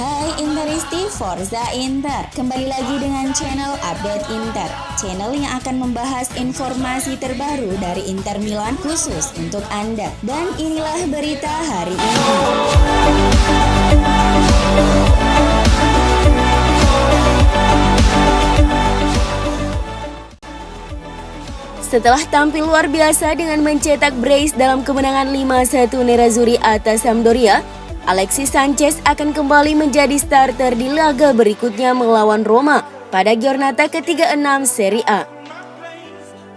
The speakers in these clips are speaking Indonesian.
Hai Interisti Forza Inter, kembali lagi dengan channel Update Inter, channel yang akan membahas informasi terbaru dari Inter Milan khusus untuk Anda. Dan inilah berita hari ini. Setelah tampil luar biasa dengan mencetak brace dalam kemenangan 5-1 Nerazzurri atas Sampdoria, Alexis Sanchez akan kembali menjadi starter di laga berikutnya melawan Roma pada Giornata ke-36 Serie A.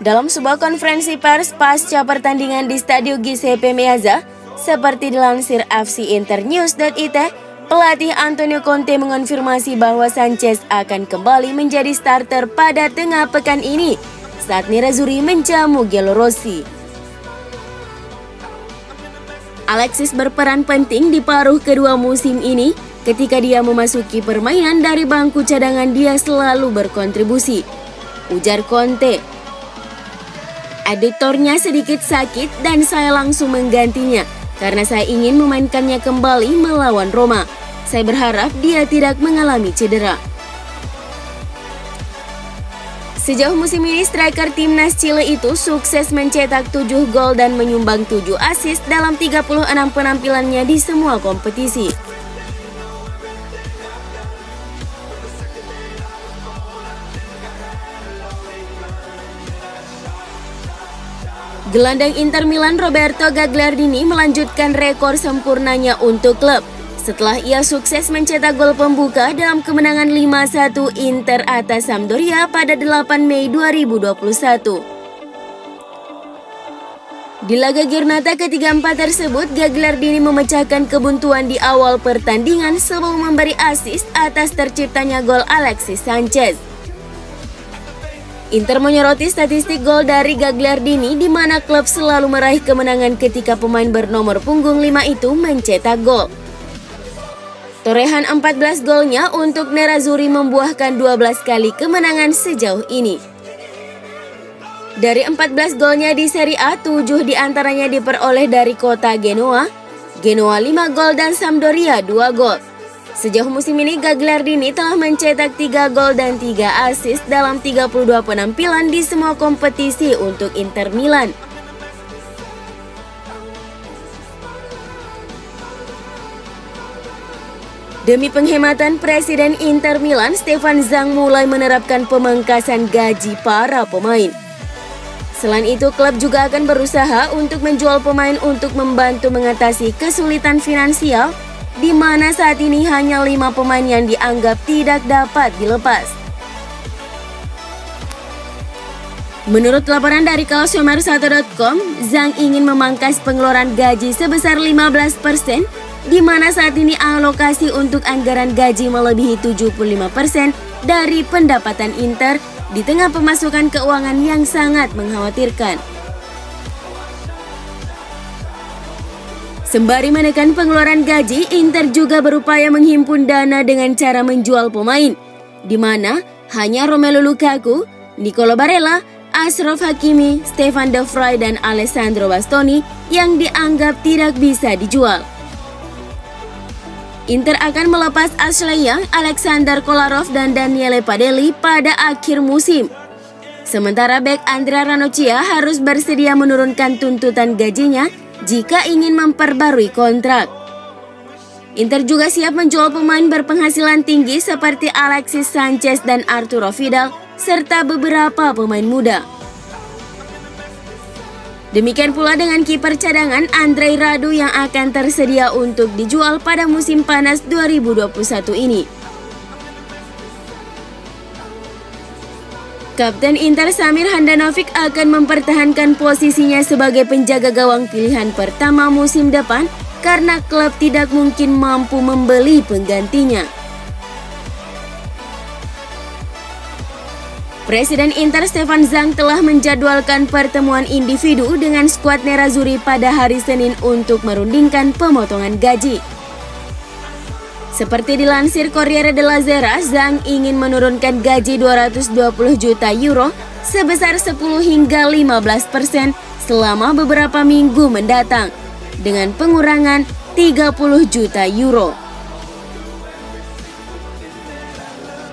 Dalam sebuah konferensi pers pasca pertandingan di Stadio Giuseppe Meazza, seperti dilansir FC Internews.it, pelatih Antonio Conte mengonfirmasi bahwa Sanchez akan kembali menjadi starter pada tengah pekan ini saat Nerazzurri menjamu Giallorossi. Alexis berperan penting di paruh kedua musim ini. Ketika dia memasuki permainan dari bangku cadangan, dia selalu berkontribusi, ujar Conte. Editornya sedikit sakit dan saya langsung menggantinya karena saya ingin memainkannya kembali melawan Roma. Saya berharap dia tidak mengalami cedera. Sejauh musim ini, striker timnas Chile itu sukses mencetak 7 gol dan menyumbang 7 assist dalam 36 penampilannya di semua kompetisi. Gelandang Inter Milan Roberto Gagliardini melanjutkan rekor sempurnanya untuk klub setelah ia sukses mencetak gol pembuka dalam kemenangan 5-1 Inter atas Sampdoria pada 8 Mei 2021. Di laga Giornata ke-34 tersebut, Gagliardini memecahkan kebuntuan di awal pertandingan sebelum memberi assist atas terciptanya gol Alexis Sanchez. Inter menyoroti statistik gol dari Gagliardini di mana klub selalu meraih kemenangan ketika pemain bernomor punggung 5 itu mencetak gol. Torehan 14 golnya untuk Nerazzurri membuahkan 12 kali kemenangan sejauh ini. Dari 14 golnya di Serie A, 7 diantaranya diperoleh dari kota Genoa 5 gol dan Sampdoria 2 gol. Sejauh musim ini Gagliardini telah mencetak 3 gol dan 3 assist dalam 32 penampilan di semua kompetisi untuk Inter Milan. Demi penghematan, Presiden Inter Milan Stefan Zhang mulai menerapkan pemangkasan gaji para pemain. Selain itu, klub juga akan berusaha untuk menjual pemain untuk membantu mengatasi kesulitan finansial, di mana saat ini hanya 5 pemain yang dianggap tidak dapat dilepas. Menurut laporan dari Calciomercato.com, Zhang ingin memangkas pengeluaran gaji sebesar 15%, di mana saat ini alokasi untuk anggaran gaji melebihi 75% dari pendapatan Inter di tengah pemasukan keuangan yang sangat mengkhawatirkan. Sembari menekan pengeluaran gaji, Inter juga berupaya menghimpun dana dengan cara menjual pemain, di mana hanya Romelu Lukaku, Nicolo Barella, Achraf Hakimi, Stefan De Vrij, dan Alessandro Bastoni yang dianggap tidak bisa dijual. Inter akan melepas Ashley Young, Alexander Kolarov, dan Daniele Padelli pada akhir musim. Sementara bek Andrea Ranocchia harus bersedia menurunkan tuntutan gajinya jika ingin memperbarui kontrak. Inter juga siap menjual pemain berpenghasilan tinggi seperti Alexis Sanchez dan Arturo Vidal, serta beberapa pemain muda. Demikian pula dengan kiper cadangan Andrei Radu yang akan tersedia untuk dijual pada musim panas 2021 ini. Kapten Inter Samir Handanovic akan mempertahankan posisinya sebagai penjaga gawang pilihan pertama musim depan karena klub tidak mungkin mampu membeli penggantinya. Presiden Inter Stefan Zhang telah menjadwalkan pertemuan individu dengan skuad Nerazzurri pada hari Senin untuk merundingkan pemotongan gaji. Seperti dilansir Corriere della Sera, Zhang ingin menurunkan gaji 220 juta euro sebesar 10 hingga 15% selama beberapa minggu mendatang, dengan pengurangan 30 juta euro.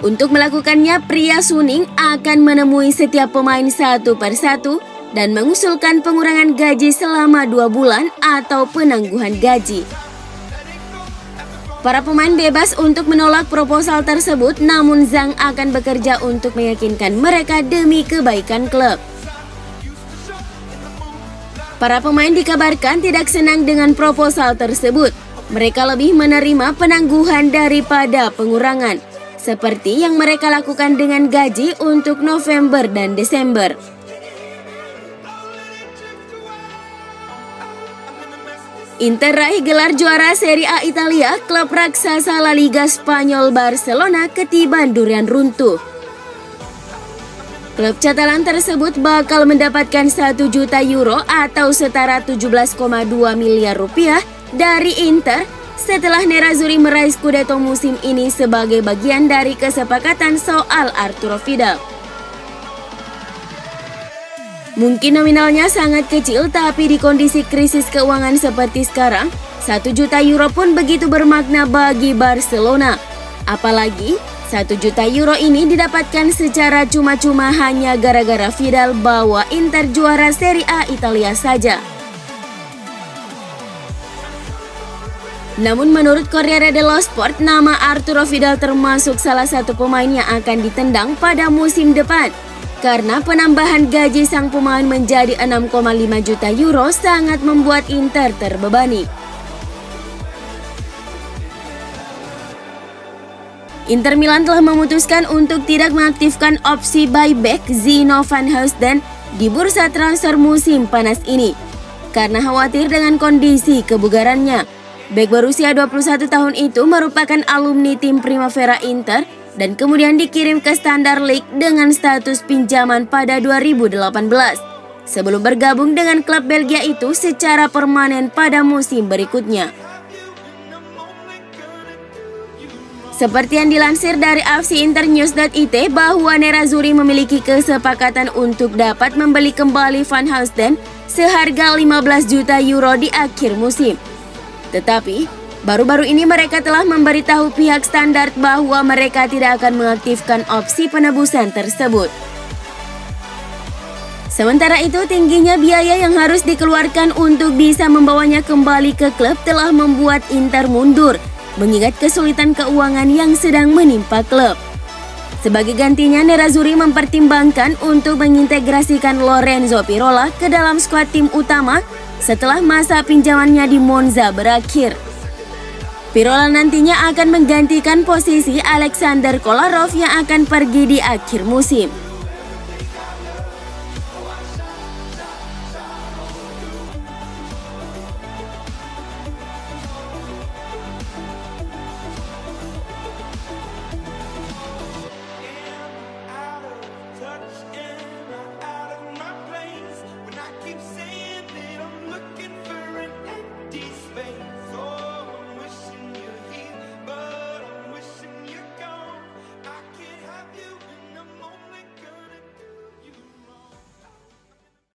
Untuk melakukannya, pria Suning akan menemui setiap pemain satu persatu dan mengusulkan pengurangan gaji selama 2 bulan atau penangguhan gaji. Para pemain bebas untuk menolak proposal tersebut, namun Zhang akan bekerja untuk meyakinkan mereka demi kebaikan klub. Para pemain dikabarkan tidak senang dengan proposal tersebut. Mereka lebih menerima penangguhan daripada pengurangan, seperti yang mereka lakukan dengan gaji untuk November dan Desember. Inter raih gelar juara Serie A Italia, klub raksasa La Liga Spanyol Barcelona ketiban durian runtuh. Klub Catalan tersebut bakal mendapatkan 1 juta euro atau setara 17,2 miliar rupiah dari Inter setelah Nerazzurri meraih Scudetto musim ini sebagai bagian dari kesepakatan soal Arturo Vidal. Mungkin nominalnya sangat kecil, tapi di kondisi krisis keuangan seperti sekarang, 1 juta euro pun begitu bermakna bagi Barcelona. Apalagi 1 juta euro ini didapatkan secara cuma-cuma hanya gara-gara Vidal bawa Inter juara Serie A Italia saja. Namun menurut Corriere dello Sport, nama Arturo Vidal termasuk salah satu pemain yang akan ditendang pada musim depan. Karena penambahan gaji sang pemain menjadi 6,5 juta euro sangat membuat Inter terbebani. Inter Milan telah memutuskan untuk tidak mengaktifkan opsi buyback Zino van Huysden di bursa transfer musim panas ini. Karena khawatir dengan kondisi kebugarannya. Bek berusia 21 tahun itu merupakan alumni tim Primavera Inter dan kemudian dikirim ke Standard League dengan status pinjaman pada 2018 sebelum bergabung dengan klub Belgia itu secara permanen pada musim berikutnya. Seperti yang dilansir dari AFCInternews.it bahwa Nerazzurri memiliki kesepakatan untuk dapat membeli kembali Van Huysden seharga 15 juta euro di akhir musim. Tetapi, baru-baru ini mereka telah memberitahu pihak Standard bahwa mereka tidak akan mengaktifkan opsi penebusan tersebut. Sementara itu, tingginya biaya yang harus dikeluarkan untuk bisa membawanya kembali ke klub telah membuat Inter mundur, mengingat kesulitan keuangan yang sedang menimpa klub. Sebagai gantinya, Nerazzurri mempertimbangkan untuk mengintegrasikan Lorenzo Pirola ke dalam skuad tim utama setelah masa pinjamannya di Monza berakhir. Pirola nantinya akan menggantikan posisi Alexander Kolarov yang akan pergi di akhir musim.